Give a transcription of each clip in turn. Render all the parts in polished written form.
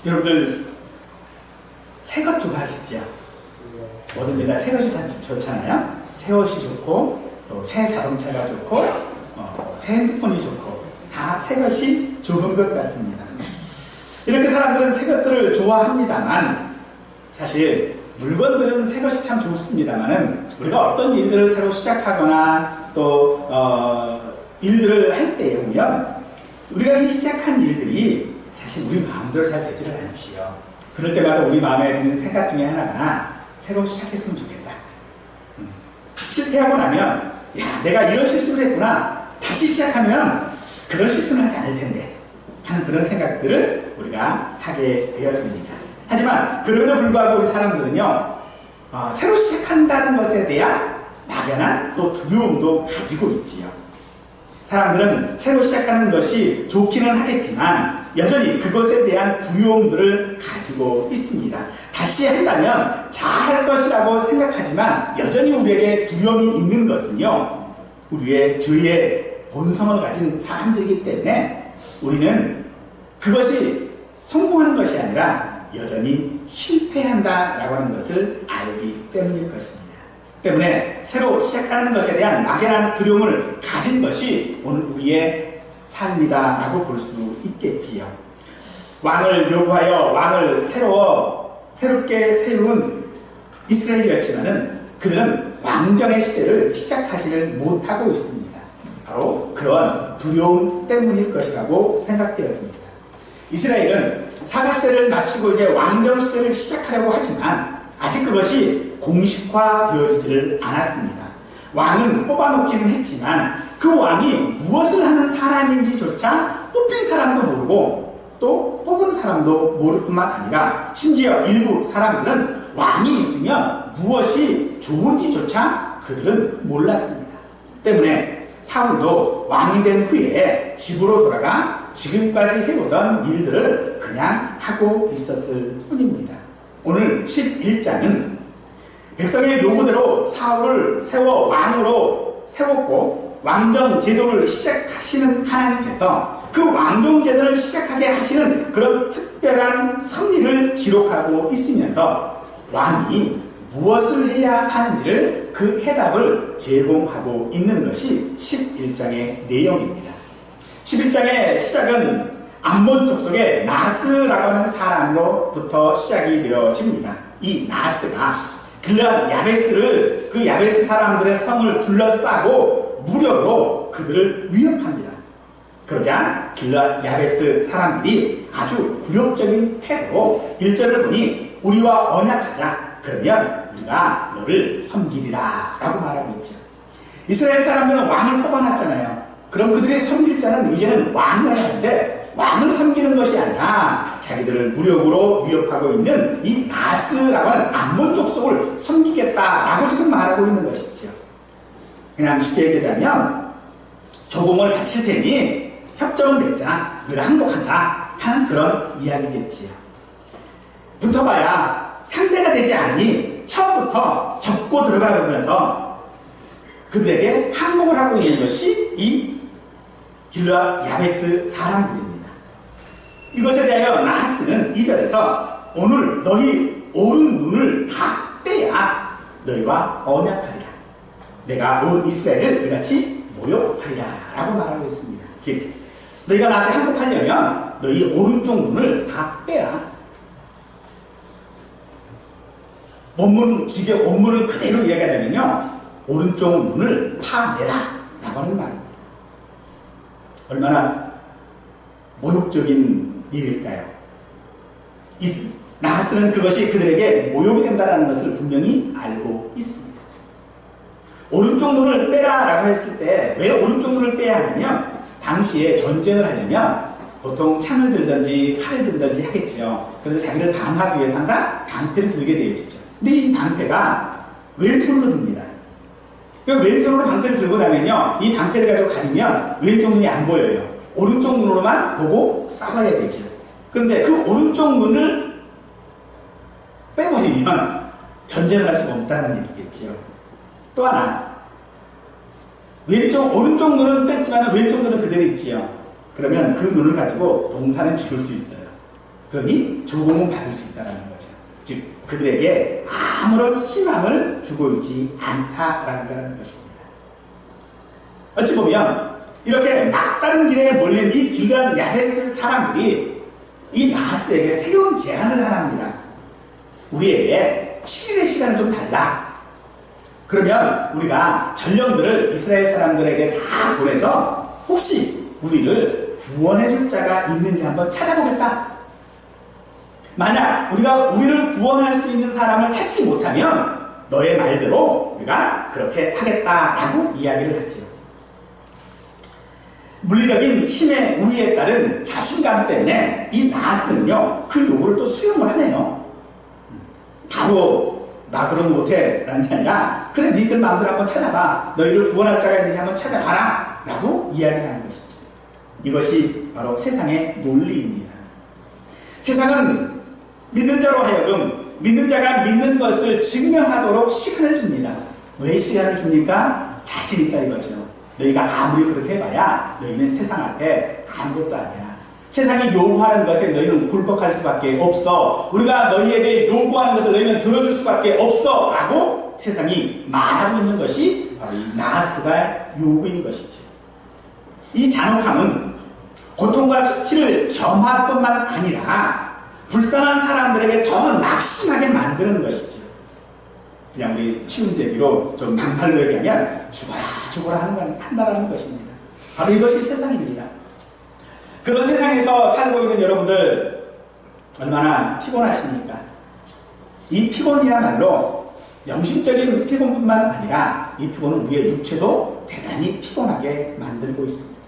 여러분들 새 것 좋아하시죠? 뭐든지 다 새 것이 참 좋잖아요. 새 옷이 좋고 또 새 자동차가 좋고 새 핸드폰이 좋고 다 새 것이 좋은 것 같습니다. 이렇게 사람들은 새 것들을 좋아합니다만 사실 물건들은 새 것이 참 좋습니다만은 우리가 어떤 일들을 새로 시작하거나 또 일들을 할 때에 보면 우리가 이 시작한 일들이 사실 우리 마음대로 잘 되지를 않지요. 그럴 때마다 우리 마음에 드는 생각 중에 하나가 새로 시작했으면 좋겠다. 실패하고 나면 야 내가 이런 실수를 했구나. 다시 시작하면 그런 실수는 하지 않을 텐데 하는 그런 생각들을 우리가 하게 되어집니다. 하지만 그럼에도 불구하고 우리 사람들은요 새로 시작한다는 것에 대한 막연한 또 두려움도 가지고 있지요. 사람들은 새로 시작하는 것이 좋기는 하겠지만 여전히 그것에 대한 두려움들을 가지고 있습니다. 다시 한다면 잘할 것이라고 생각하지만 여전히 우리에게 두려움이 있는 것은요 우리의 죄의 본성을 가진 사람들이기 때문에 우리는 그것이 성공하는 것이 아니라 여전히 실패한다라고 하는 것을 알기 때문일 것입니다. 때문에 새로 시작하는 것에 대한 막연한 두려움을 가진 것이 오늘 우리의 삶이다라고 볼 수 있겠지요. 왕을 요구하여 왕을 새롭게 세운 이스라엘이었지만은 그들은 왕정의 시대를 시작하지를 못하고 있습니다. 바로 그런 두려움 때문일 것이라고 생각되어집니다. 이스라엘은 사사시대를 마치고 이제 왕정시대를 시작하려고 하지만 아직 그것이 공식화되어지지를 않았습니다. 왕은 뽑아놓기는 했지만 그 왕이 무엇을 하는 사람인지조차 뽑힌 사람도 모르고 또 뽑은 사람도 모를 뿐만 아니라 심지어 일부 사람들은 왕이 있으면 무엇이 좋은지조차 그들은 몰랐습니다. 때문에 사울도 왕이 된 후에 집으로 돌아가 지금까지 해오던 일들을 그냥 하고 있었을 뿐입니다. 오늘 11장은 백성의 요구대로 사울을 세워 왕으로 세웠고 왕정 제도를 시작하시는 하나님께서 그 왕정 제도를 시작하게 하시는 그런 특별한 섭리를 기록하고 있으면서 왕이 무엇을 해야 하는지를 그 해답을 제공하고 있는 것이 11장의 내용입니다. 11장의 시작은 암몬 족속의 나스라고 하는 사람으로부터 시작이 되어집니다. 이 나스가 길르앗 야베스를 그 야베스 사람들의 성을 둘러싸고 무력으로 그들을 위협합니다. 그러자 길르앗 야베스 사람들이 아주 굴욕적인 태도로 1절을 보니 우리와 언약하자. 그러면 우리가 너를 섬기리라 라고 말하고 있죠. 이스라엘 사람들은 왕을 뽑아놨잖아요. 그럼 그들의 섬길 자는 이제는 왕을 해야 하는데 왕을 섬기는 것이 아니라 자기들을 무력으로 위협하고 있는 이 나스라고 하는 암몬 족속을 섬기겠다라고 지금 말하고 있는 것이죠. 그냥 쉽게 얘기하면 조공을 바칠 테니 협정을 맺자. 우리가 항복한다 하는 그런 이야기겠지요. 붙어봐야 상대가 되지 않으니 처음부터 접고 들어가 보면서 그들에게 항복을 하고 있는 것이 이 길르앗 야베스 사람들입니다. 이것에 대하여 나하스는 2절에서 오늘 너희 오른 눈을 다 떼야 너희와 언약하리라. 내가 온 이스라엘을 이같이 모욕하리라 라고 말하고 있습니다. 즉 너희가 나한테 항복하려면 너희 오른쪽 눈을 다 빼라. 원문을 그대로 이야기하자면요 오른쪽 눈을 파내라 라고 하는 말입니다. 얼마나 모욕적인 일일까요? 나하스는 그것이 그들에게 모욕이 된다는 것을 분명히 알고 있습니다. 오른쪽 눈을 빼라 라고 했을 때 왜 오른쪽 눈을 빼야 하냐면 당시에 전쟁을 하려면 보통 창을 들든지 칼을 들든지 하겠죠. 그래서 자기를 방어하기 위해서 항상 방패를 들게 되어지죠. 근데 이 방패가 왼손으로 듭니다. 왼손으로 방패를 들고 나면요 이 방패를 가지고 가리면 왼쪽 눈이 안 보여요. 오른쪽 눈으로만 보고 싸워야 되죠. 그런데 그 오른쪽 눈을 빼버리면 전쟁을 할 수가 없다는 얘기겠지요. 또 하나 오른쪽 눈은 뺐지만 왼쪽 눈은 그대로 있지요. 그러면 그 눈을 가지고 농사는 지을 수 있어요. 그러니 조공은 받을 수 있다는 거죠. 즉 그들에게 아무런 희망을 주고 있지 않다라는 것입니다. 어찌 보면 이렇게 막다른 길에 몰린 이 길르앗 야베스 사람들이 이 나하스에게 새로운 제안을 하랍니다. 우리에게 7일의 시간을 좀 달라. 그러면 우리가 전령들을 이스라엘 사람들에게 다 보내서 혹시 우리를 구원해 줄 자가 있는지 한번 찾아보겠다. 만약 우리가 우리를 구원할 수 있는 사람을 찾지 못하면 너의 말대로 우리가 그렇게 하겠다라고 이야기를 하지요. 물리적인 힘의 우위에 따른 자신감 때문에 이 나하스는요 그 요구를 또 수용을 하네요. 바로 나 그런 거 못해 라는 게 아니라 그래 니들 마음대로 한번 찾아봐. 너희를 구원할 자가 있는지 한번 찾아봐라 라고 이야기를 하는 것이죠. 이것이 바로 세상의 논리입니다. 세상은 믿는 자로 하여금 믿는 자가 믿는 것을 증명하도록 시간을 줍니다. 왜 시간을 줍니까? 자신 있다 이거죠. 너희가 아무리 그렇게 해봐야 너희는 세상 앞에 아무것도 아니야. 세상이 요구하는 것에 너희는 굴복할 수밖에 없어. 우리가 너희에게 요구하는 것을 너희는 들어줄 수밖에 없어 라고 세상이 말하고 있는 것이 바로 이 나하스가 요구인 것이죠. 이 잔혹함은 고통과 수치를 겸할 뿐만 아니라 불쌍한 사람들에게 더 낙심하게 만드는 것이죠. 그냥 우리 쉬운 제비로 좀 반팔로 얘기하면 죽어라 한다라는 것입니다. 바로 이것이 세상입니다. 그런 세상에서 살고 있는 여러분들 얼마나 피곤하십니까? 이 피곤이야말로 영신적인 피곤뿐만 아니라 이 피곤은 우리의 육체도 대단히 피곤하게 만들고 있습니다.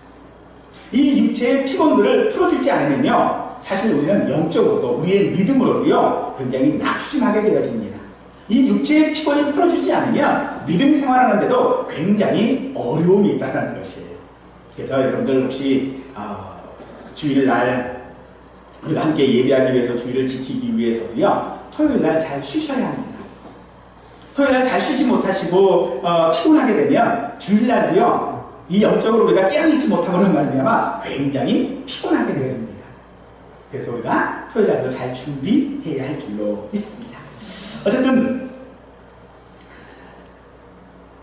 이 육체의 피곤들을 풀어주지 않으면요 사실 우리는 영적으로도 우리의 믿음으로도요 굉장히 낙심하게 되어집니다. 이 육체의 피곤을 풀어주지 않으면 믿음 생활하는데도 굉장히 어려움이 있다는 것이에요. 그래서 여러분들 혹시 주일날 우리가 함께 예배하기 위해서 주일을 지키기 위해서도요 토요일날 잘 쉬셔야 합니다. 토요일날 잘 쉬지 못하시고 피곤하게 되면 주일날도요 이 영적으로 우리가 깨어있지 못함으로 말미암아 굉장히 피곤하게 되어집니다. 그래서 우리가 토요일날도 잘 준비해야 할 줄로 믿습니다. 어쨌든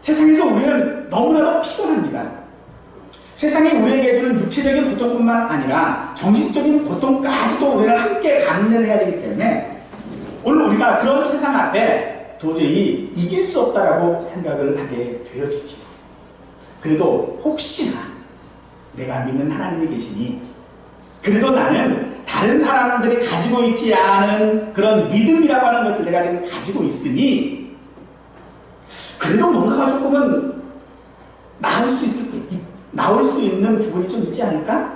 세상에서 우리는 너무나도 피곤합니다. 세상이 우리에게 주는 육체적인 고통뿐만 아니라 정신적인 고통까지도 우리는 함께 감내를 해야 되기 때문에 오늘 우리가 그런 세상 앞에 도저히 이길 수 없다라고 생각을 하게 되어지죠. 그래도 혹시나 내가 믿는 하나님이 계시니 그래도 나는 다른 사람들이 가지고 있지 않은 그런 믿음이라고 하는 것을 내가 지금 가지고 있으니 그래도 뭔가가 조금은 나올 수 있는 부분이 좀 있지 않을까?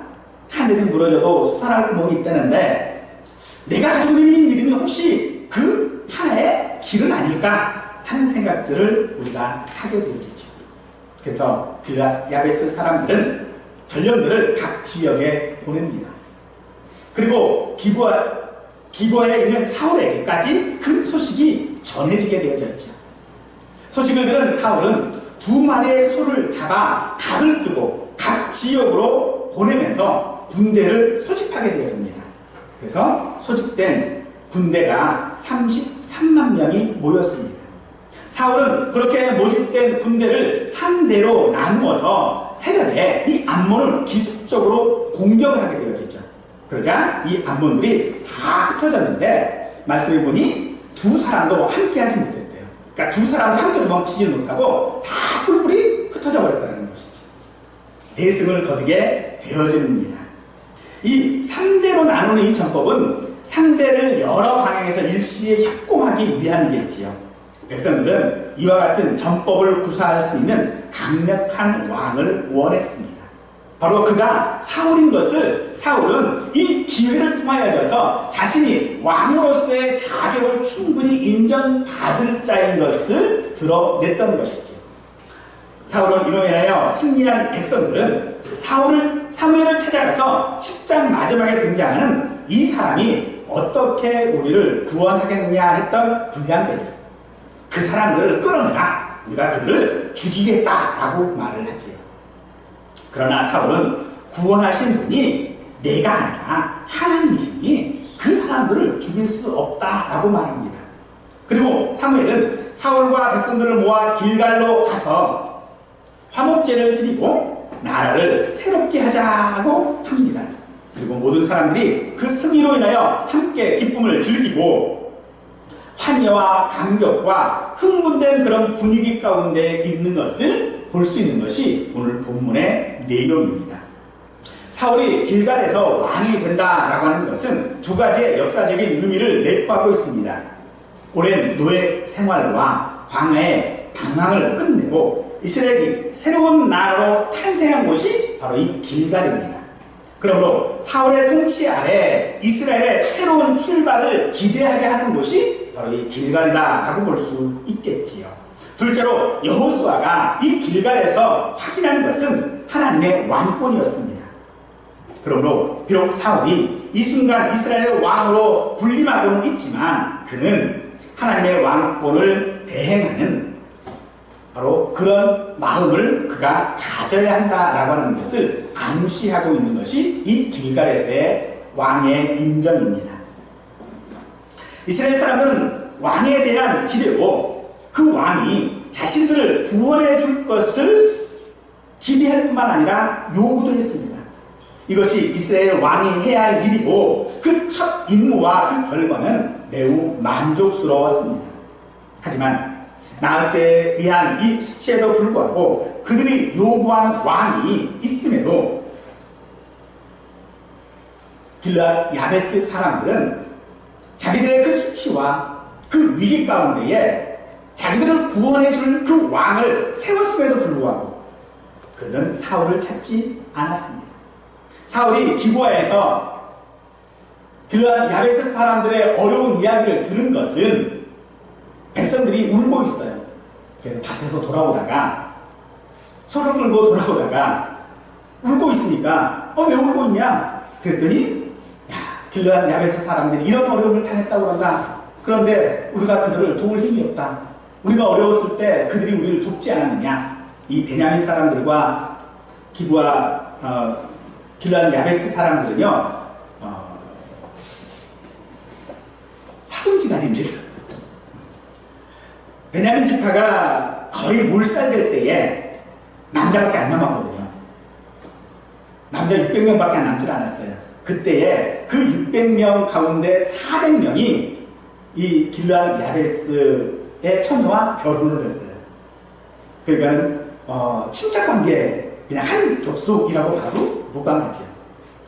하늘이 무너져도 솟아날 구멍이 있다는데 내가 가지고 있는 이 믿음이 혹시 그 하나의 길은 아닐까 하는 생각들을 우리가 하게 되어지죠. 그래서 길르앗 야베스 사람들은 전령들을 각 지역에 보냅니다. 그리고 기브아에 있는 사울에게까지 그 소식이 전해지게 되어졌죠. 소식을 들은 사울은 2마리의 소를 잡아 각을 뜨고 각 지역으로 보내면서 군대를 소집하게 되어집니다. 그래서 소집된 군대가 33만 명이 모였습니다. 사울은 그렇게 모집된 군대를 3대로 나누어서 새벽에 이 암몬을 기습적으로 공격을 하게 되어지죠. 그러자 이 암몬들이 다 흩어졌는데 말씀해 보니 2사람도 함께 하지 못했대요. 그러니까 2사람도 함께 도망치지 못하고 다 뿔뿔이 흩어져 버렸다는 것이죠. 대승을 거두게 되어집니다. 이 3대로 나누는 이 전법은 상대를 여러 방향에서 일시에 협공하기 위함이겠지요. 백성들은 이와 같은 전법을 구사할 수 있는 강력한 왕을 원했습니다. 바로 그가 사울인 것을 사울은 이 기회를 통하여서 자신이 왕으로서의 자격을 충분히 인정받을 자인 것을 드러냈던 것이죠. 사울은 이로 인하여 승리한 백성들은 사무엘을 찾아가서 10장 마지막에 등장하는 이 사람이 어떻게 우리를 구원하겠느냐 했던 불량배들 그 사람들을 끌어내라 우리가 그들을 죽이겠다라고 말을 하지요. 그러나 사울은 구원하신 분이 내가 아니라 하나님이시니 그 사람들을 죽일 수 없다라고 말합니다. 그리고 사무엘은 사울과 백성들을 모아 길갈로 가서 화목제를 드리고 나라를 새롭게 하자고 합니다. 그리고 모든 사람들이 그 승리로 인하여 함께 기쁨을 즐기고 환희와 감격과 흥분된 그런 분위기 가운데 있는 것을 볼 수 있는 것이 오늘 본문의 내용입니다. 사울이 길갈에서 왕이 된다라고 하는 것은 두 가지의 역사적인 의미를 내포하고 있습니다. 오랜 노예 생활과 광야의 방황을 끝내고 이스라엘이 새로운 나라로 탄생한 곳이 바로 이 길갈입니다. 그러므로 사울의 통치 아래 이스라엘의 새로운 출발을 기대하게 하는 곳이 바로 이 길갈이다라고 볼 수 있겠지요. 둘째로 여호수아가 이 길갈에서 확인한 것은 하나님의 왕권이었습니다. 그러므로 비록 사울이 이 순간 이스라엘의 왕으로 군림하고는 있지만 그는 하나님의 왕권을 대행하는 바로 그런 마음을 그가 가져야 한다라고 하는 것을 암시하고 있는 것이 이 길갈에서의 왕의 인정입니다. 이스라엘 사람들은 왕에 대한 기대고 그 왕이 자신들을 구원해 줄 것을 기대할 뿐만 아니라 요구도 했습니다. 이것이 이스라엘 왕이 해야 할 일이고 그 첫 임무와 그 결과는 매우 만족스러웠습니다. 하지만 나하스에 의한 이 수치에도 불구하고 그들이 요구한 왕이 있음에도 길르앗 야베스 사람들은 자기들의 그 수치와 그 위기 가운데에 자기들을 구원해 줄 그 왕을 세웠음에도 불구하고 그들은 사울을 찾지 않았습니다. 사울이 기브아에서 길르앗 야베스 사람들의 어려운 이야기를 들은 것은 백성들이 울고 있어요. 그래서 밭에서 돌아오다가 소를 끌고 돌아오다가 울고 있으니까 왜 울고 있냐? 그랬더니 길르앗 야베스 사람들이 이런 어려움을 당했다고 한다. 그런데 우리가 그들을 도울 힘이 없다. 우리가 어려웠을 때 그들이 우리를 돕지 않았느냐. 이 베냐민 사람들과 기브아 길르앗 야베스 사람들은요 사돈지간입니다. 베냐민 지파가 거의 몰살될 때에 남자밖에 안 남았거든요. 남자 600명밖에 남지 않았어요. 그때에 그 600명 가운데 400명이 이 길르앗 야베스의 처녀와 결혼을 했어요. 그러니까 친척관계 그냥 한 족속이라고 봐도 무방하죠.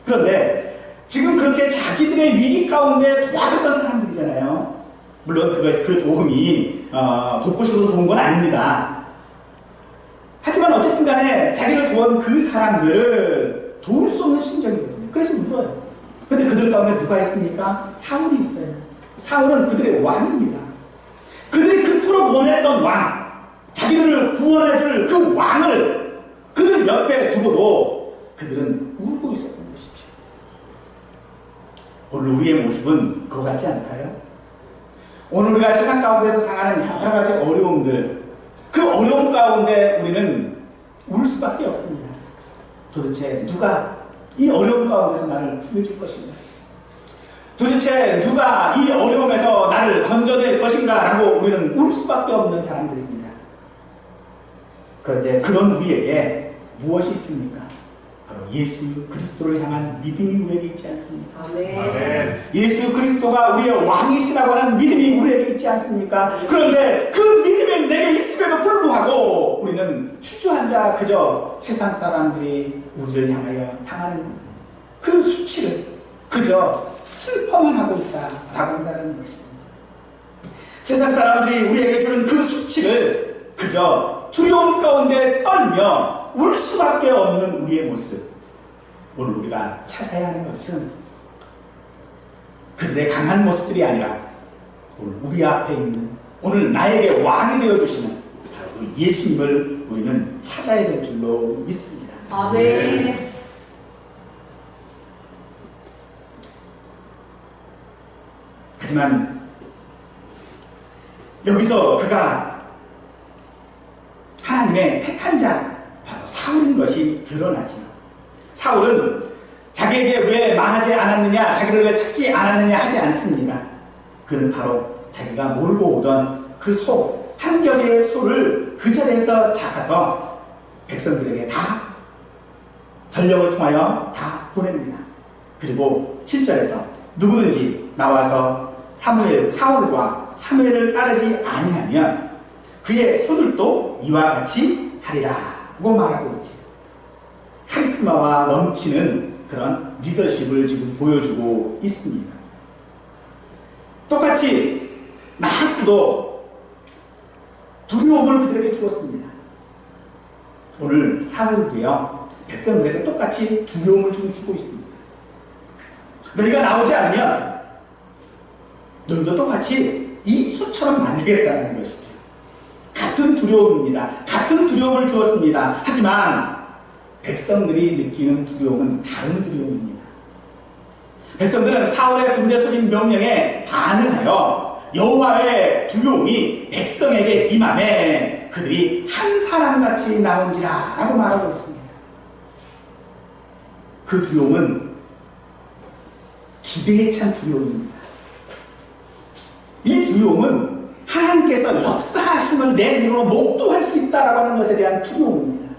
그런데 지금 그렇게 자기들의 위기 가운데 도와줬던 사람들이잖아요. 물론 그 도움이 돕고 싶어서 도운 건 아닙니다. 하지만 어쨌든 간에 자기를 도운 그 사람들을 도울 수 없는 심정이거든요. 그래서 울어요. 그런데 그들 가운데 누가 있습니까? 사울이 있어요. 사울은 그들의 왕입니다. 그들이 그토록 원했던 왕, 자기들을 구원해줄 그 왕을 그들 옆에 두고도 그들은 울고 있었던 것이죠. 오늘 우리의 모습은 그거 같지 않을까요? 오늘 우리가 세상 가운데서 당하는 여러 가지 어려움들, 그 어려움 가운데 우리는 울 수밖에 없습니다. 도대체 누가 이 어려움 가운데서 나를 구해줄 것인가? 도대체 누가 이 어려움에서 나를 건져낼 것인가? 라고 우리는 울 수밖에 없는 사람들입니다. 그런데 그런 우리에게 무엇이 있습니까? 바로 예수 그리스도를 향한 믿음이 우리에게 있지 않습니까? 아멘. 예수 그리스도가 우리의 왕이시라고 하는 믿음이 우리에게 있지 않습니까? 그런데 그 믿음이 내게 있음에도 불구하고 우리는 주저앉아 그저 세상 사람들이 우리를 향하여 당하는 그 수치를 그저 슬퍼만 하고 있다라고 한다는 것입니다. 세상 사람들이 우리에게 주는 그 수치를 그저 두려움 가운데 떨며 울 수밖에 없는 우리의 모습. 오늘 우리가 찾아야 하는 것은 그들의 강한 모습들이 아니라 오늘 우리 앞에 있는 오늘 나에게 왕이 되어주시는 바로 그 예수님을 우리는 찾아야 될 줄로 믿습니다. 아멘. 하지만 여기서 그가 하나님의 택한 자 바로 사울인 것이 드러나지만 사울은 자기에게 왜 말하지 않았느냐, 자기를 왜 찾지 않았느냐 하지 않습니다. 그는 바로 자기가 몰고 오던 그 소, 한 겹의 소를 그 자리에서 잡아서 백성들에게 다 전령을 통하여 다 보냅니다. 그리고 7절에서 누구든지 나와서 사울과 사무엘을 따르지 아니하면 그의 소들도 이와 같이 하리라고 말하고 있지. 카리스마와 넘치는 그런 리더십을 지금 보여주고 있습니다. 똑같이 나하스도 두려움을 그들에게 주었습니다. 오늘 사울도요, 백성들에게 똑같이 두려움을 주고 있습니다. 너희가 나오지 않으면 너희도 똑같이 이 소처럼 만들겠다는 것이죠. 같은 두려움입니다. 같은 두려움을 주었습니다. 하지만 백성들이 느끼는 두려움은 다른 두려움입니다. 백성들은 사울의 군대 소집 명령에 반응하여 여호와의 두려움이 백성에게 임함에 그들이 한 사람같이 나온지라 라고 말하고 있습니다. 그 두려움은 기대에 찬 두려움입니다. 이 두려움은 하나님께서 역사하심을 내 눈으로 목도할 수 있다라고 하는 것에 대한 두려움입니다.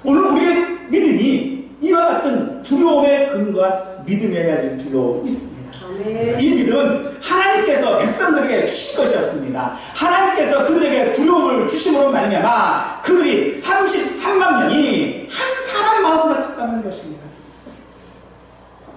오늘 우리의 믿음이 이와 같은 두려움에 근거한 믿음이어야 될 줄로 믿습니다. 이 믿음은 하나님께서 백성들에게 주신 것이었습니다. 하나님께서 그들에게 두려움을 주심으로 말미암아 그들이 33만 명이 한 사람 마음을 같았다는 것입니다.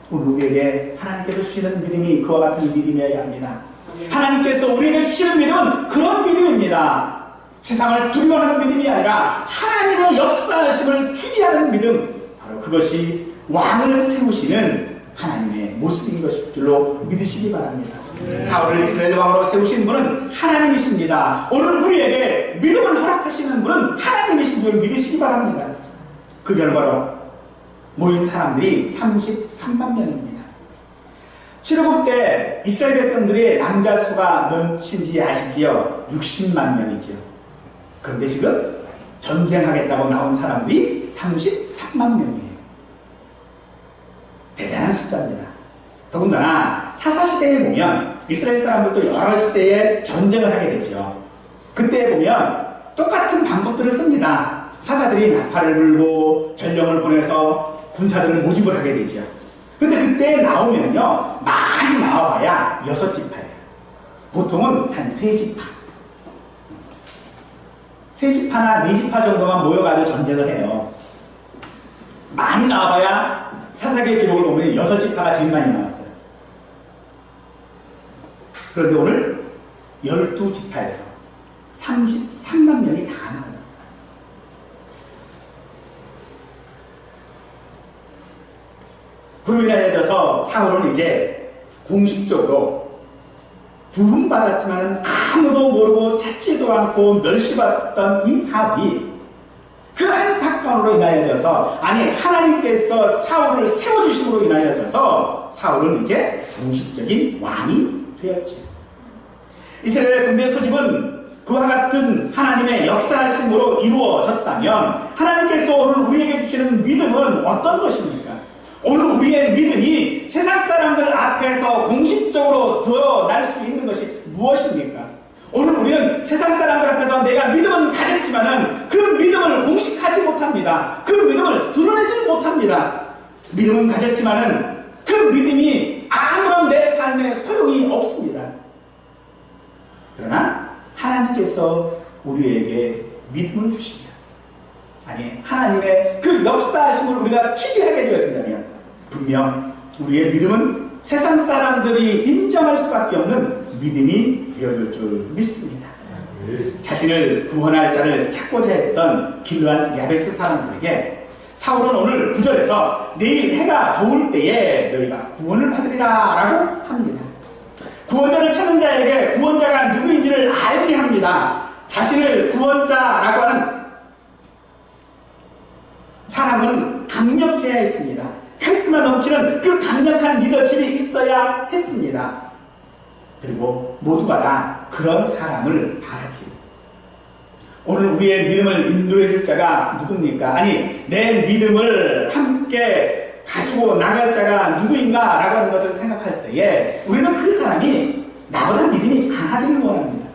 오늘 우리에게 하나님께서 주시는 믿음이 그와 같은 믿음이어야 합니다. 하나님께서 우리에게 주시는 믿음은 그런 믿음입니다. 세상을 두려워하는 믿음이 아니라 하나님의 역사하심을 기대하는 믿음, 바로 그것이 왕을 세우시는 하나님의 모습인 것일 줄로 믿으시기 바랍니다. 사울을 이스라엘 왕으로 세우신 분은 하나님이십니다. 오늘 우리에게 믿음을 허락하시는 분은 하나님이신 줄 믿으시기 바랍니다. 그 결과로 모인 사람들이 33만 명입니다. 출애굽 때 이스라엘 백성들의 남자 수가 몇인지 아시지요? 60만 명이죠. 그런데 지금 전쟁하겠다고 나온 사람들이 33만 명이에요. 대단한 숫자입니다. 더군다나 사사시대에 보면 이스라엘 사람들도 여러 시대에 전쟁을 하게 되죠. 그때 보면 똑같은 방법들을 씁니다. 사사들이 나팔을 불고 전령을 보내서 군사들을 모집을 하게 되죠. 근데 그때 나오면요, 많이 나와봐야 6지파예요. 보통은 한 3지파. 3지파나 4지파 정도만 모여가지고 전쟁을 해요. 많이 나와봐야 사사기의 기록을 보면 6지파가 제일 많이 나왔어요. 그런데 오늘 12지파에서 33만 명이 다 나와요. 그로 인하여서 사울은 이제 공식적으로 부름받았지만 아무도 모르고 찾지도 않고 멸시받던 이 사울이 그 한 사건으로 인하여져서, 아니 하나님께서 사울을 세워주심으로 인하여져서 사울은 이제 공식적인 왕이 되었죠. 이스라엘의 군대 소집은 그와 같은 하나님의 역사하심으로 이루어졌다면 하나님께서 오늘 우리에게 주시는 믿음은 어떤 것입니까? 오늘 우리의 믿음이 세상 사람들 앞에서 공식적으로 드러날 수 있는 것이 무엇입니까? 오늘 우리는 세상 사람들 앞에서 내가 믿음은 가졌지만은 그 믿음을 공식하지 못합니다. 그 믿음을 드러내지 못합니다. 믿음은 가졌지만은 그 믿음이 아무런 내 삶에 소용이 없습니다. 그러나 하나님께서 우리에게 믿음을 주시면, 아니 하나님의 그 역사하심을 우리가 기대하게 되어진다면 분명 우리의 믿음은 세상 사람들이 인정할 수밖에 없는 믿음이 되어줄 줄 믿습니다. 자신을 구원할 자를 찾고자 했던 길르앗 야베스 사람들에게 사울은 오늘 9절에서 내일 해가 더울 때에 너희가 구원을 받으리라 라고 합니다. 구원자를 찾는 자에게 구원자가 누구인지를 알게 합니다. 자신을 구원자라고 하는 사람은 강력해야 했습니다. 카리스마 넘치는 그 강력한 리더십이 있어야 했습니다. 그리고 모두가 다 그런 사람을 바라지. 오늘 우리의 믿음을 인도해 줄 자가 누굽니까? 아니 내 믿음을 함께 가지고 나갈 자가 누구인가 라고 하는 것을 생각할 때에 우리는 그 사람이 나보다 믿음이 강하기를 원합니다.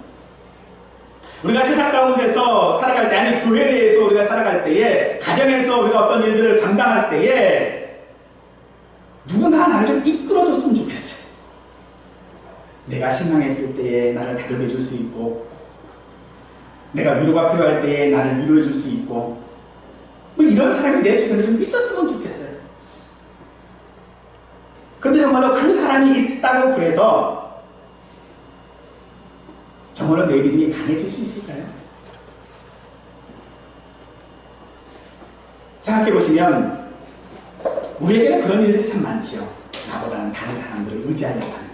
우리가 세상 가운데서 살아갈 때, 아니 교회 내에서 우리가 살아갈 때에, 가정에서 우리가 어떤 일들을 감당할 때에 누구나 나를 좀 이끌어줬으면 좋겠어요. 내가 실망했을 때에 나를 다독여 줄 수 있고, 내가 위로가 필요할 때에 나를 위로해 줄 수 있고, 뭐 이런 사람이 내 주변에 좀 있었으면 좋겠어요. 근데 정말로 그 사람이 있다고 그래서 정말로 내 믿음이 강해질 수 있을까요? 생각해 보시면 우리에게는 그런 일들이 참 많지요. 나보다는 다른 사람들을 의지하려고 하는.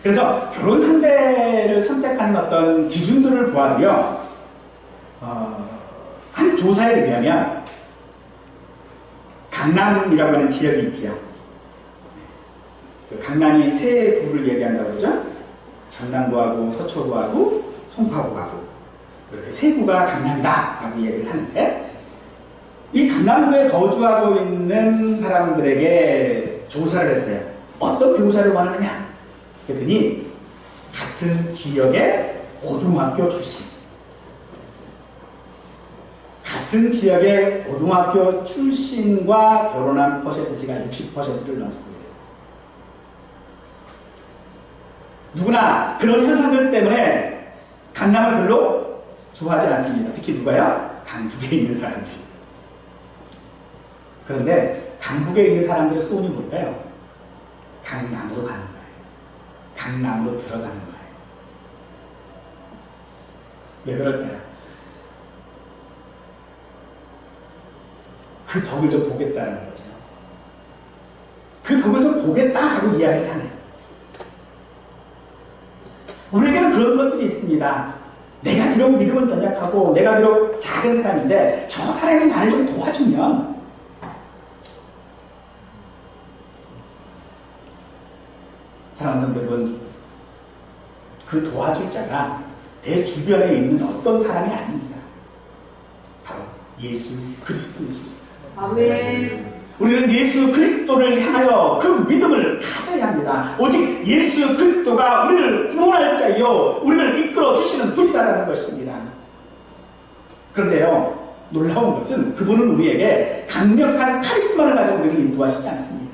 그래서 결혼 상대를 선택하는 어떤 기준들을 보아도요, 한 조사에 의하면 강남이라고 하는 지역이 있지요. 그 강남이 세 구를 얘기한다고 그러죠. 전남구하고 서초구하고 송파구하고 이렇게 세 구가 강남이다 라고 얘기를 하는데, 이 강남구에 거주하고 있는 사람들에게 조사를 했어요. 어떤 교사를 원하느냐 그랬더니 같은 지역의 고등학교 출신, 같은 지역의 고등학교 출신과 결혼한 퍼센티지가 60%를 넘습니다. 누구나 그런 현상들 때문에 강남을 별로 좋아하지 않습니다. 특히 누가요? 강북에 있는 사람들이. 그런데 강북에 있는 사람들의 소원이 뭘까요? 강남으로 가는 거예요. 강남으로 들어가는 거예요. 왜 그럴까요? 그 덕을 좀 보겠다는 거죠. 그 덕을 좀 보겠다라고 이야기를 하네요. 우리에게는 그런 것들이 있습니다. 내가 비록 믿음은 연약하고 내가 비록 작은 사람인데 저 사람이 나를 좀 도와주면, 사랑하는 성도 여러분, 그 도와줄 자가 내 주변에 있는 어떤 사람이 아닙니다. 바로 예수 그리스도이십니다. 아멘. 우리는 예수 그리스도를 향하여 그 믿음을 가져야 합니다. 오직 예수 그리스도가 우리를 구원할 자요, 우리를 이끌어 주시는 분이다라는 것입니다. 그런데요, 놀라운 것은 그분은 우리에게 강력한 카리스마를 가지고 우리를 인도하시지 않습니다.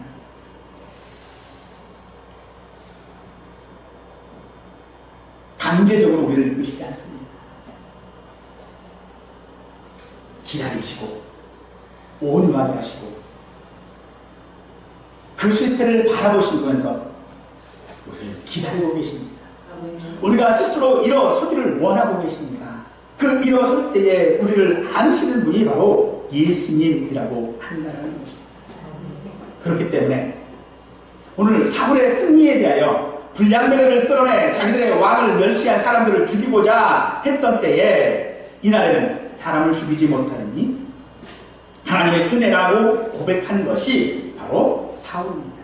강제적으로 우리를 이끄시지 않습니다. 기다리시고 온유하게 하시고 그 실패를 바라보시면서 우리를 기다리고 계십니다. 우리가 스스로 일어서기를 원하고 계십니다. 그 일어설 때에 우리를 안으시는 분이 바로 예수님이라고 한다는 것입니다. 그렇기 때문에 오늘 사울의 승리에 대하여 불량배를 끌어내 자기들의 왕을 멸시한 사람들을 죽이고자 했던 때에, 이날에는 사람을 죽이지 못하니 하나님의 은혜라고 고백한 것이 바로 사울입니다.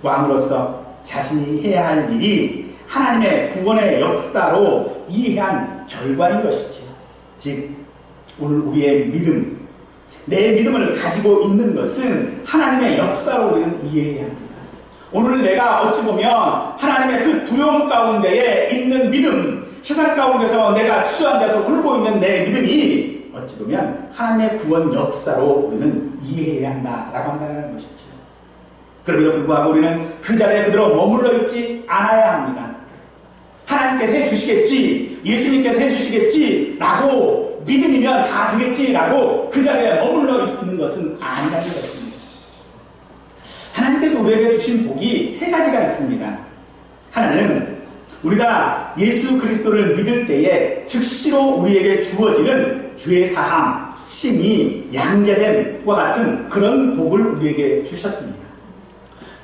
왕으로서 자신이 해야 할 일이 하나님의 구원의 역사로 이해한 결과인 것이죠. 즉 오늘 우리의 믿음, 내 믿음을 가지고 있는 것은 하나님의 역사로 우리는 이해해야 합니다. 오늘 내가 어찌 보면 하나님의 그 두려움 가운데에 있는 믿음, 세상 가운데서 내가 주저앉아서 울고 있는 내 믿음이 어찌 보면 하나님의 구원 역사로 우리는 이해해야 한다라고 한다는 것이죠. 그럼에도 불구하고 우리는 그 자리에 그대로 머물러 있지 않아야 합니다. 하나님께서 해주시겠지, 예수님께서 해주시겠지 라고, 믿음이면 다 되겠지 라고 그 자리에 머물러 있는 것은 아니라는 것입니다. 하나님께서 우리에게 주신 복이 세 가지가 있습니다. 하나는 우리가 예수 그리스도를 믿을 때에 즉시로 우리에게 주어지는 죄 사함, 심히 양자됨과 같은 그런 복을 우리에게 주셨습니다.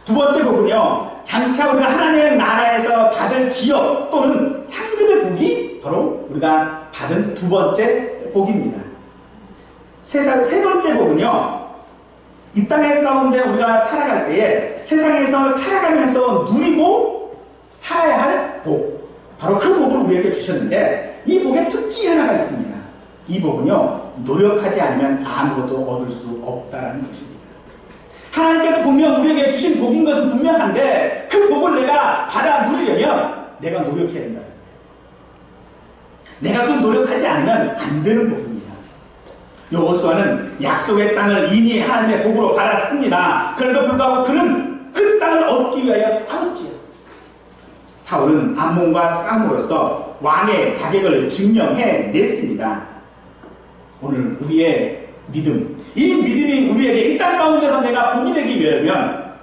두 번째 복은요, 장차 우리가 하나님의 나라에서 받을 기업 또는 상급의 복이 바로 우리가 받은 두 번째 복입니다. 세 번째 복은요, 이 땅의 가운데 우리가 살아갈 때에 세상에서 살아가면서 누리고 살아야 할 복, 바로 그 복을 우리에게 주셨는데, 이 복의 특징이 하나가 있습니다. 이 복은요, 노력하지 않으면 아무것도 얻을 수 없다는 것입니다. 하나님께서 분명 우리에게 주신 복인 것은 분명한데 그 복을 내가 받아 누리려면 내가 노력해야 된다. 내가 그 노력하지 않으면 안 되는 복입니다. 여호수아는 약속의 땅을 이미 하나님의 복으로 받았습니다. 그래도 불구하고 그는 그 땅을 얻기 위하여 싸웠지요. 사울은 암몬과 싸움으로써 왕의 자격을 증명해냈습니다. 오늘 우리의 믿음, 이 믿음이 우리에게 이 땅 가운데서 내가 복이 되기 위하면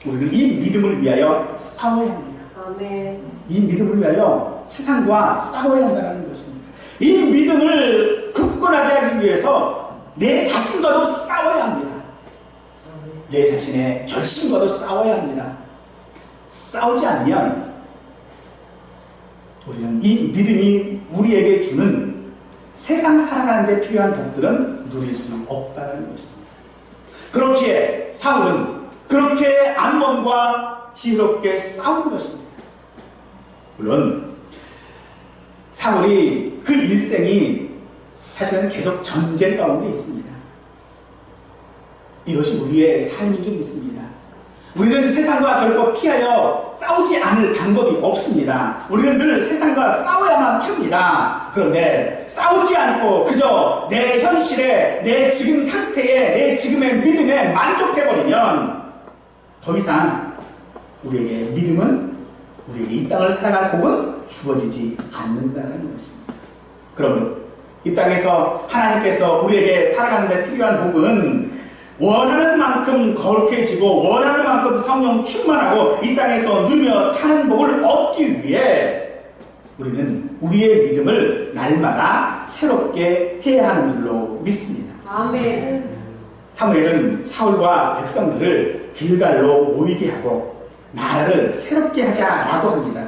우리는 이 믿음을 위하여 싸워야 합니다. 아멘. 이 믿음을 위하여 세상과 싸워야 한다는 것입니다. 이 믿음을 굳건하게 하기 위해서 내 자신과도 싸워야 합니다. 내 자신의 결심과도 싸워야 합니다. 싸우지 않으면 우리는 이 믿음이 우리에게 주는 세상 살아가는 데 필요한 복들은 누릴 수 없다는 것입니다. 그렇기에 사울은 그렇게 암몬과 지혜롭게 싸운 것입니다. 물론 사울이 그 일생이 사실은 계속 전쟁 가운데 있습니다. 이것이 우리의 삶인 줄 믿습니다. 우리는 세상과 결코 피하여 싸우지 않을 방법이 없습니다. 우리는 늘 세상과 싸워야만 합니다. 그런데 싸우지 않고 그저 내 현실에, 내 지금 상태에, 내 지금의 믿음에 만족해버리면 더 이상 우리에게 믿음은, 우리에게 이 땅을 살아갈 복은 주어지지 않는다는 것입니다. 그러면 이 땅에서 하나님께서 우리에게 살아가는 데 필요한 복은 원하는 만큼 거룩해지고 원하는 만큼 성령 충만하고 이 땅에서 누리며 사는 복을 얻기 위해 우리는 우리의 믿음을 날마다 새롭게 해야 하는 줄로 믿습니다. 아멘. 사무엘은 사울과 백성들을 길갈로 모이게 하고 나라를 새롭게 하자라고 합니다.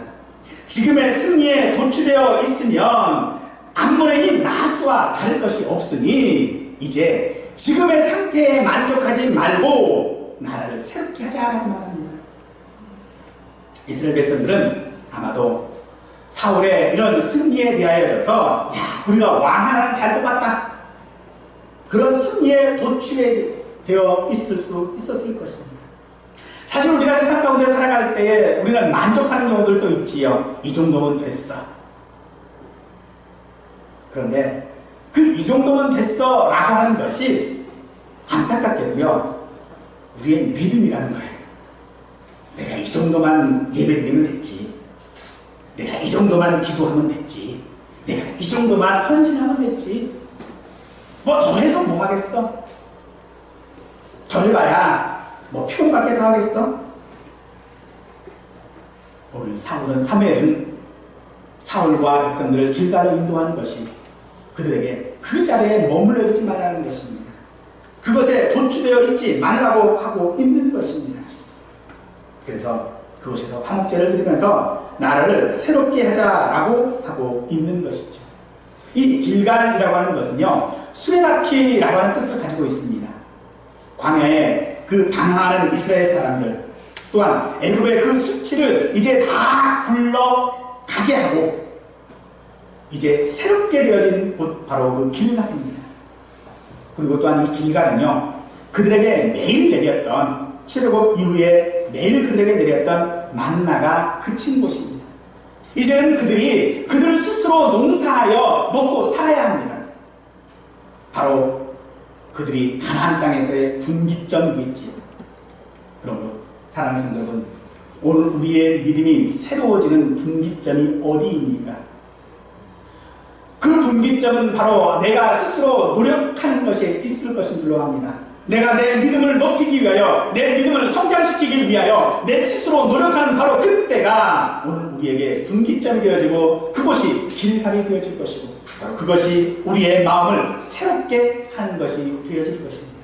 지금의 승리에 도취되어 있으면 암몬의 이 나스와 다를 것이 없으니 이제 지금의 상태에 만족하지 말고 나라를 새롭게 하자라고 말합니다. 이스라엘 백성들은 아마도 사울의 이런 승리에 대하여서 야, 우리가 왕 하나는 잘 뽑았다, 그런 승리에 도취되어 있을 수 있었을 것입니다. 사실 우리가 세상 가운데 살아갈 때에 우리는 만족하는 경우들도 있지요. 이 정도면 됐어. 그런데 그 이 정도면 됐어 라고 하는 것이 안타깝게도요 우리의 믿음이라는 거예요. 내가 이 정도만 예배드리면 됐지, 내가 이 정도만 기도하면 됐지, 내가 이 정도만 헌신하면 됐지, 뭐 더해서 뭐 하겠어? 더 해봐야 뭐 표현밖에 더 하겠어? 오늘 사무엘은 사울과 백성들을 길가로 인도하는 것이 그들에게 그 자리에 머물러 있지 말라는 것입니다. 그것에 도취되어 있지 말라고 하고 있는 것입니다. 그래서 그곳에서 화목제를 드리면서 나라를 새롭게 하자라고 하고 있는 것이죠. 이 길갈이라고 하는 것은요 수레바퀴라고 하는 뜻을 가지고 있습니다. 광야에 그 방황하는 이스라엘 사람들, 또한 애굽의 그 수치를 이제 다 굴러가게 하고 이제 새롭게 되어진 곳 바로 그 길갈입니다. 그리고 또한 이 길갈은요 그들에게 매일 내렸던 출애굽 이후에 매일 그들에게 내렸던 만나가 그친 곳입니다. 이제는 그들이 그들 스스로 농사하여 먹고 살아야 합니다. 바로 그들이 가나안 땅에서의 분기점이겠지요. 그러므로 사랑하는 성도 여러분, 오늘 우리의 믿음이 새로워지는 분기점이 어디입니까? 그 분기점은 바로 내가 스스로 노력하는 것에 있을 것인 줄로 압니다. 내가 내 믿음을 높이기 위하여, 내 믿음을 성장시키기 위하여 내 스스로 노력하는 바로 그때가 오늘 우리에게 분기점이 되어지고 그것이 길갈이 되어질 것이고 바로 그것이 우리의 마음을 새롭게 하는 것이 되어질 것입니다.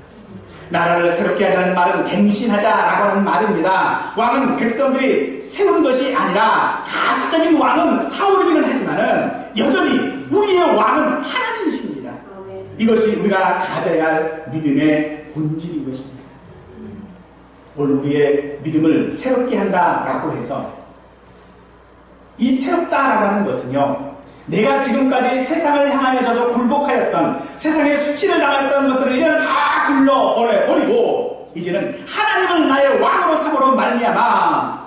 나라를 새롭게 하자는 말은 갱신하자라고 하는 말입니다. 왕은 백성들이 세운 것이 아니라 가시적인 왕은 사울이기는 하지만은 여전히 우리의 왕은 하나님이십니다. 이것이 우리가 가져야 할 믿음의 본질인 것입니다. 오늘 우리의 믿음을 새롭게 한다라고 해서 이 새롭다라고 하는 것은요 내가 지금까지 세상을 향하여져서 굴복하였던, 세상의 수치를 당했던 것들을 이제는 다 굴러버리고 이제는 하나님을 나의 왕으로 삼으로 말미암아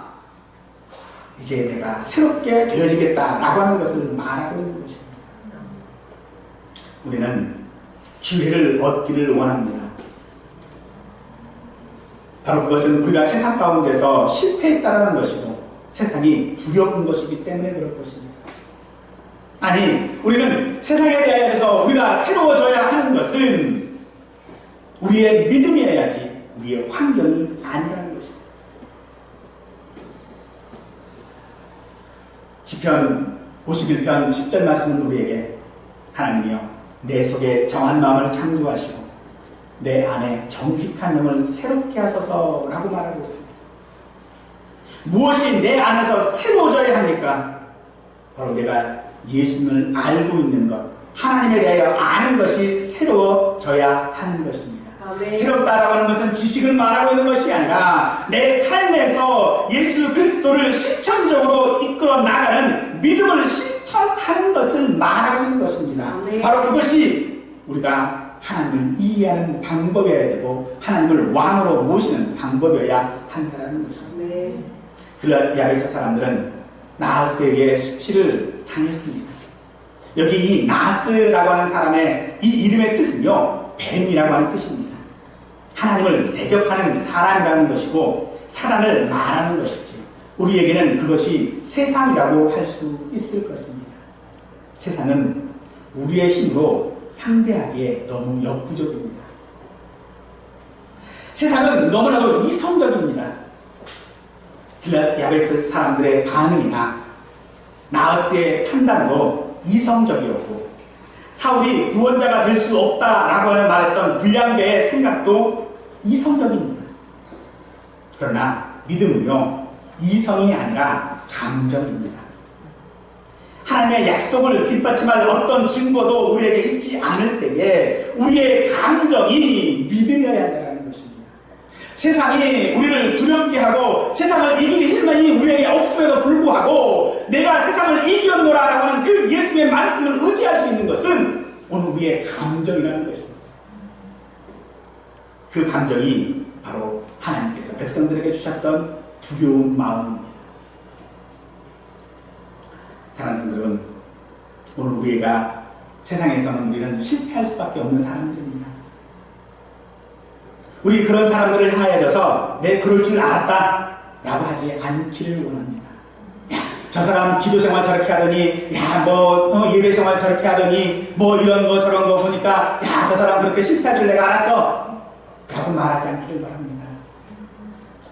이제 내가 새롭게 되어지겠다라고 하는 것을 말하고 있는 것입니다. 우리는 기회를 얻기를 원합니다. 바로 그것은 우리가 세상 가운데서 실패했다라는 것이고 세상이 두려운 것이기 때문에 그럴 것입니다. 아니, 우리는 세상에 대하여서 우리가 새로워져야 하는 것은 우리의 믿음이어야지 우리의 환경이 아니라는 것입니다. 시편 51편 10절 말씀은 우리에게 하나님이여 내 속에 정한 마음을 창조하시고 내 안에 정직한 영을 새롭게 하소서라고 말하고 있습니다. 무엇이 내 안에서 새로워져야 합니까? 바로 내가 예수님을 알고 있는 것, 하나님에 대하여 아는 것이 새로워져야 하는 것입니다. 아멘. 새롭다라고 하는 것은 지식을 말하고 있는 것이 아니라 내 삶에서 예수 그리스도를 실천적으로 이끌어 나가는 믿음을 실천하는 것을 말하고 있는 것입니다. 아멘. 바로 그것이 우리가 하나님을 이해하는 방법이어야 되고 하나님을 왕으로 모시는 방법이어야 한다는 것입니다. 네. 그러나 야베스 사람들은 나하스에게 수치를 당했습니다. 여기 이 나하스라고 하는 사람의 이 이름의 뜻은요, 뱀이라고 하는 뜻입니다. 하나님을 대적하는 사람이라는 것이고 사단을 말하는 것이지, 우리에게는 그것이 세상이라고 할 수 있을 것입니다. 세상은 우리의 힘으로 상대하기에 너무 역부족입니다. 세상은 너무나도 이성적입니다. 야베스 사람들의 반응이나 나하스의 판단도 이성적이었고 사울이 구원자가 될 수 없다라고 말했던 불량배의 생각도 이성적입니다. 그러나 믿음은요, 이성이 아니라 감정입니다. 하나님의 약속을 뒷받침할 어떤 증거도 우리에게 있지 않을 때에 우리의 감정이 믿음이어야 한다는 것입니다. 세상이 우리를 두렵게 하고 세상을 이길 힘이 우리에게 없음에도 불구하고 내가 세상을 이겼노라라고 하는 그 예수의 말씀을 의지할 수 있는 것은 오늘 우리의 감정이라는 것입니다. 그 감정이 바로 하나님께서 백성들에게 주셨던 두려운 마음입니다. 사랑하는 성도 여러분, 오늘 우리가 세상에서는 우리는 실패할 수밖에 없는 사람들입니다. 우리 그런 사람들을 향하여서 내 그럴 줄 알았다 라고 하지 않기를 원합니다. 야, 저 사람 기도 생활 저렇게 하더니, 야, 예배 생활 저렇게 하더니, 이런 거 저런 거 보니까, 야, 저 사람 그렇게 실패할 줄 내가 알았어 라고 말하지 않기를 바랍니다.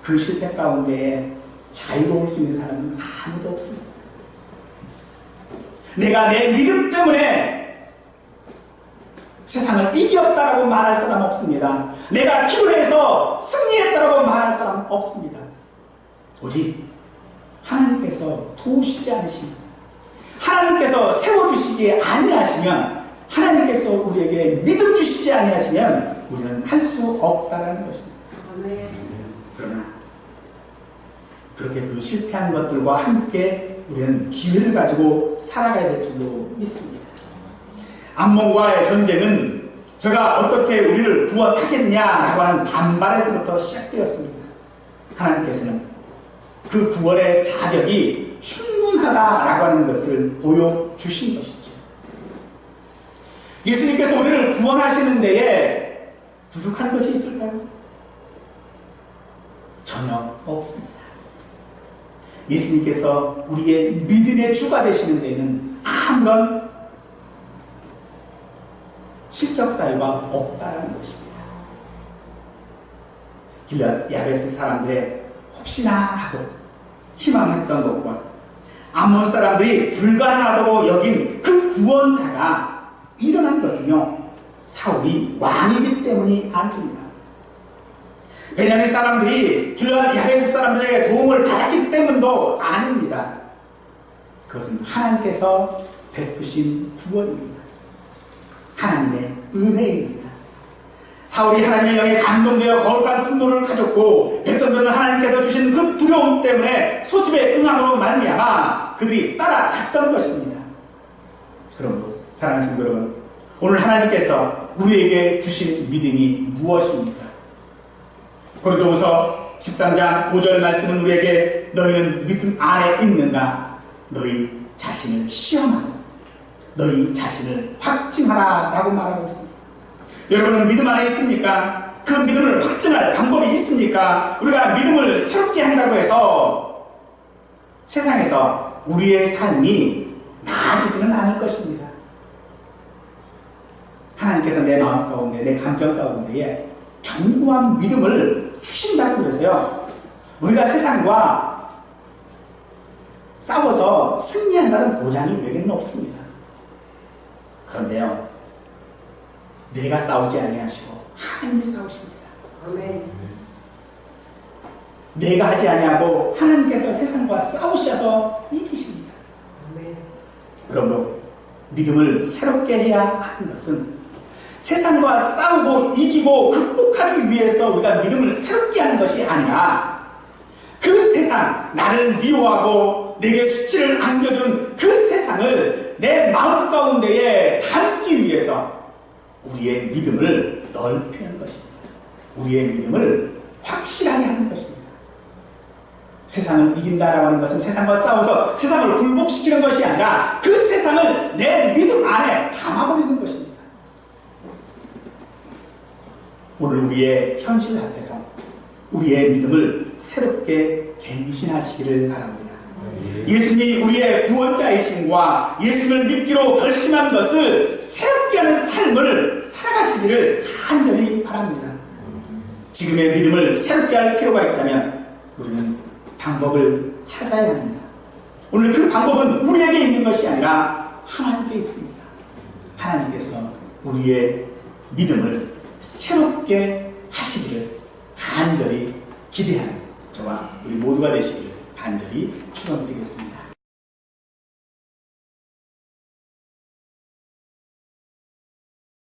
그 실패 가운데에 자유로울 수 있는 사람은 아무도 없습니다. 내가 내 믿음 때문에 세상을 이겼다라고 말할 사람 없습니다. 내가 기도해서 승리했다라고 말할 사람 없습니다. 오직 하나님께서 도우시지 않으시면, 하나님께서 세워주시지 아니하시면, 하나님께서 우리에게 믿음 주시지 아니하시면 우리는 할 수 없다라는 것입니다. 아멘. 그러나 그렇게 그 실패한 것들과 함께 우리는 기회를 가지고 살아가야 될 줄로 믿습니다. 암몬과의 전쟁은 제가 어떻게 우리를 구원하겠느냐라고 하는 반발에서부터 시작되었습니다. 하나님께서는 그 구원의 자격이 충분하다라고 하는 것을 보여주신 것이죠. 예수님께서 우리를 구원하시는 데에 부족한 것이 있을까요? 전혀 없습니다. 예수님께서 우리의 믿음의 주가 되시는 데에는 아무런 실격사유가 없다는 것입니다. 길앗 야베스 사람들의 혹시나 하고 희망했던 것과 암몬 사람들이 불가능하다고 여긴 그 구원자가 일어난 것은요, 사울이 왕이기 때문이 아닙니다. 베냐민 사람들이 길앗 야베스 사람들에게 도움을 받았기 때문도 아닙니다. 그것은 하나님께서 베푸신 구원입니다. 하나님의 은혜입니다. 사울이 하나님의 영에 감동되어 거룩한 분노를 가졌고 백성들은 하나님께서 주신 그 두려움 때문에 소집의 응함으로 말미암아 그들이 따라갔던 것입니다. 그러므로 사랑하는 성도 여러분, 오늘 하나님께서 우리에게 주신 믿음이 무엇입니까? 고린도후서 13장 5절 말씀은 우리에게 너희는 믿음 안에 있는가? 너희 자신을 시험하라. 너희 자신을 확증하라 라고 말하고 있습니다. 여러분은 믿음 안에 있습니까? 그 믿음을 확증할 방법이 있습니까? 우리가 믿음을 새롭게 한다고 해서 세상에서 우리의 삶이 나아지지는 않을 것입니다. 하나님께서 내 마음 가운데, 내 감정 가운데에 견고한 믿음을 주신다고 그래서요, 우리가 세상과 싸워서 승리한다는 보장이 내게는 없습니다. 그런데요, 내가 싸우지 아니하시고 하나님이 싸우십니다. 아멘. 내가 하지 아니하고 하나님께서 세상과 싸우셔서 이기십니다. 아멘. 그러므로 믿음을 새롭게 해야 하는 것은 세상과 싸우고 이기고 극복하기 위해서 우리가 믿음을 새롭게 하는 것이 아니라 그 세상, 나를 미워하고 내게 수치를 안겨준 그 세상을 내 마음 가운데에 담기 위해서 우리의 믿음을 넓히는 것입니다. 우리의 믿음을 확실하게 하는 것입니다. 세상을 이긴다라고 하는 것은 세상과 싸워서 세상을 굴복시키는 것이 아니라 그 세상을 내 믿음 안에 담아버리는 것입니다. 오늘 우리의 현실 앞에서 우리의 믿음을 새롭게 갱신하시기를 바랍니다. 예수님이 우리의 구원자이심과 예수를 믿기로 결심한 것을 새롭게 하는 삶을 살아가시기를 간절히 바랍니다. 지금의 믿음을 새롭게 할 필요가 있다면 우리는 방법을 찾아야 합니다. 오늘 그 방법은 우리에게 있는 것이 아니라 하나님께 있습니다. 하나님께서 우리의 믿음을 새롭게 하시기를 간절히 기대하는 저와 우리 모두가 되시기를 간절히 축원드리겠습니다.